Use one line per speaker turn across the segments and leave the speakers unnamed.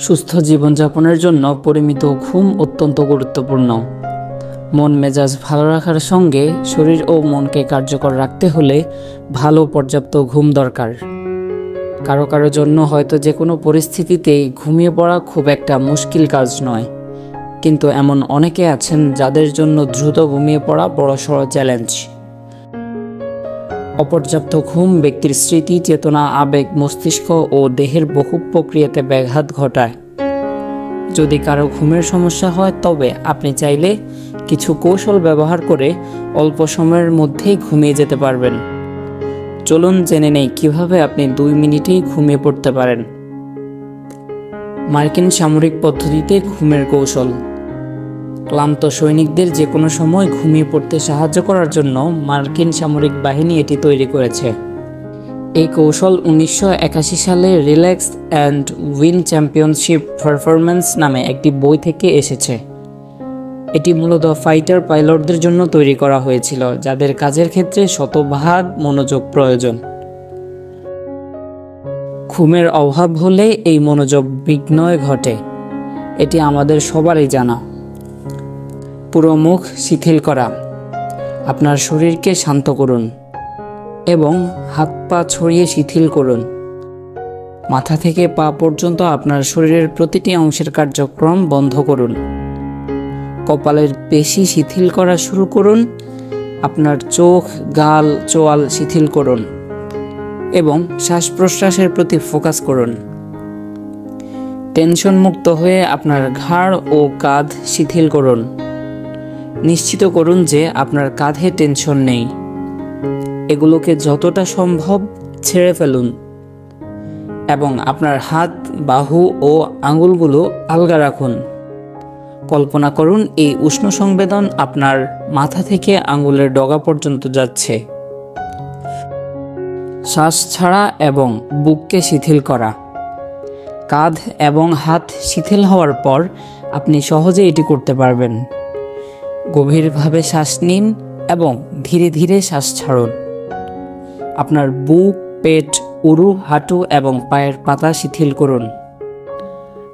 সুস্থ জীবনযাপনের জন্য পরিমিত ঘুম অত্যন্ত গুরুত্বপূর্ণ। মন মেজাজ ভালো রাখার সঙ্গে শরীর ও মনকে কার্যকর রাখতে হলে ভালো পর্যাপ্ত ঘুম দরকার। কারো কারো জন্য হয়তো যে কোনো পরিস্থিতিতেই ঘুমিয়ে পড়া খুব একটা মুশকিল কাজ নয়, কিন্তু এমন অনেকে আছেন যাদের জন্য দ্রুত ঘুমিয়ে পড়া বড়সড় চ্যালেঞ্জ। অপর্যাপ্ত ঘুম ব্যক্তির স্মৃতি, চেতনা, আবেগ, মস্তিষ্ক ও দেহের বহু প্রক্রিয়াতে ব্যাঘাত ঘটায়। যদি কারো ঘুমের সমস্যা হয় তবে আপনি চাইলে কিছু কৌশল ব্যবহার করে অল্প সময়ের মধ্যেই ঘুমিয়ে যেতে পারবেন। চলুন জেনে নেই কিভাবে আপনি 2 মিনিটেই ঘুমিয়ে পড়তে পারেন। মার্কিন সামরিক পদ্ধতিতে ঘুমের কৌশল। ক্লান্ত সৈনিকদের যে কোনো সময় ঘুমিয়ে পড়তে সাহায্য করার জন্য মার্কিন সামরিক বাহিনী এটি তৈরি করেছে। এই কৌশল 1981 সালে relax and win championship performance নামে একটি বই থেকে এসেছে। এটি মূলত ফাইটার পাইলটদের জন্য তৈরি করা হয়েছিল, যাদের কাজের ক্ষেত্রে শতভাগ মনোযোগ প্রয়োজন। ঘুমের অভাব হলে এই মনোযোগ বিঘ্নয় ঘটে, এটি আমাদের সবারই জানা। পুরো মুখ শিথিল করা। আপনার শরীরকে শান্ত করুন এবং হাত পা ছড়িয়ে শিথিল করুন। মাথা থেকে পা পর্যন্ত আপনার শরীরের প্রতিটি অংশের কার্যক্রম বন্ধ করুন। কপালের পেশি শিথিল করা শুরু করুন। আপনার চোখ, গাল, চোয়াল শিথিল করুন এবং শ্বাস প্রশ্বাসের প্রতি ফোকাস করুন। টেনশন মুক্ত হয়ে আপনার ঘাড় ও কাঁধ শিথিল করুন। নিশ্চিত করুন যে আপনার কাঁধে টেনশন নেই। এগুলোকে যতটা সম্ভব ছেড়ে ফেলুন এবং আপনার হাত, বাহু ও আঙুলগুলো আলগা রাখুন। কল্পনা করুন এই উষ্ণ সংবেদন আপনার মাথা থেকে আঙুলের ডগা পর্যন্ত যাচ্ছে। শ্বাস ছাড়া এবং বুককে শিথিল করা। কাঁধ এবং হাত শিথিল হওয়ার পর আপনি সহজে এটি করতে পারবেন। গভীরভাবে শ্বাস নিন এবং ধীরে ধীরে শ্বাস ছাড়ুন। আপনার বুক, পেট, উরু, হাঁটু এবং পায়ের পাতা শিথিল করুন।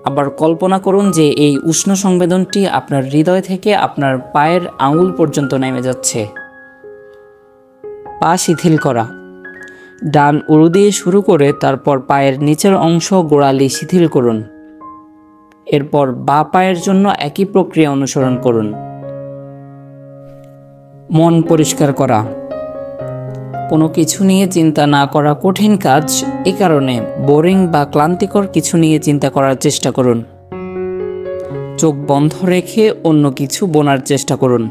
আবার কল্পনা করুন যে এই উষ্ণ সংবেদনটি আপনার হৃদয় থেকে আপনার পায়ের আঙুল পর্যন্ত নেমে যাচ্ছে। পা শিথিল করা। ডান উরু দিয়ে শুরু করে তারপর পায়ের নিচের অংশ, গোড়ালি শিথিল করুন। এরপর বাঁ পায়ের জন্য একই প্রক্রিয়া অনুসরণ করুন। মন পরিষ্কার করা। কোনো কিছু নিয়ে চিন্তা না করা কঠিন কাজ, এ কারণে বোরিং বা ক্লান্তিকর কিছু নিয়ে চিন্তা করার চেষ্টা করুন। চোখ বন্ধ রেখে অন্য কিছু বোনার চেষ্টা করুন।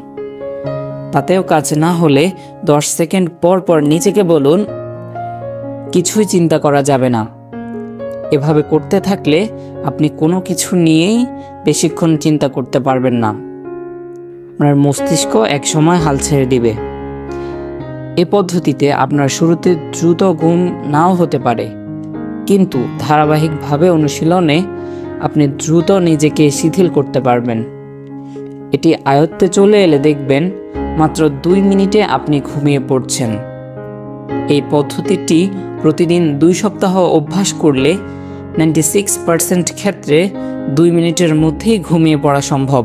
তাতেও কাজ না হলে 10 সেকেন্ড পর পর নিজেকে বলুন, কিছুই চিন্তা করা যাবে না। এভাবে করতে থাকলে আপনি কোনো কিছু নিয়েই বেশিক্ষণ চিন্তা করতে পারবেন না। আপনার মস্তিষ্ক একসময় হাল ছেড়ে দিবে। এ পদ্ধতিতে আপনার শুরুতে দ্রুত ঘুম নাও হতে পারে, কিন্তু ধারাবাহিকভাবে অনুশীলনে আপনি দ্রুত নিজেকে শিথিল করতে পারবেন। এটি আয়ত্তে চলে এলে দেখবেন মাত্র 2 মিনিটে আপনি ঘুমিয়ে পড়ছেন। এই পদ্ধতিটি প্রতিদিন 2 সপ্তাহ অভ্যাস করলে 96% ক্ষেত্রে 2 মিনিটের মধ্যেই ঘুমিয়ে পড়া সম্ভব।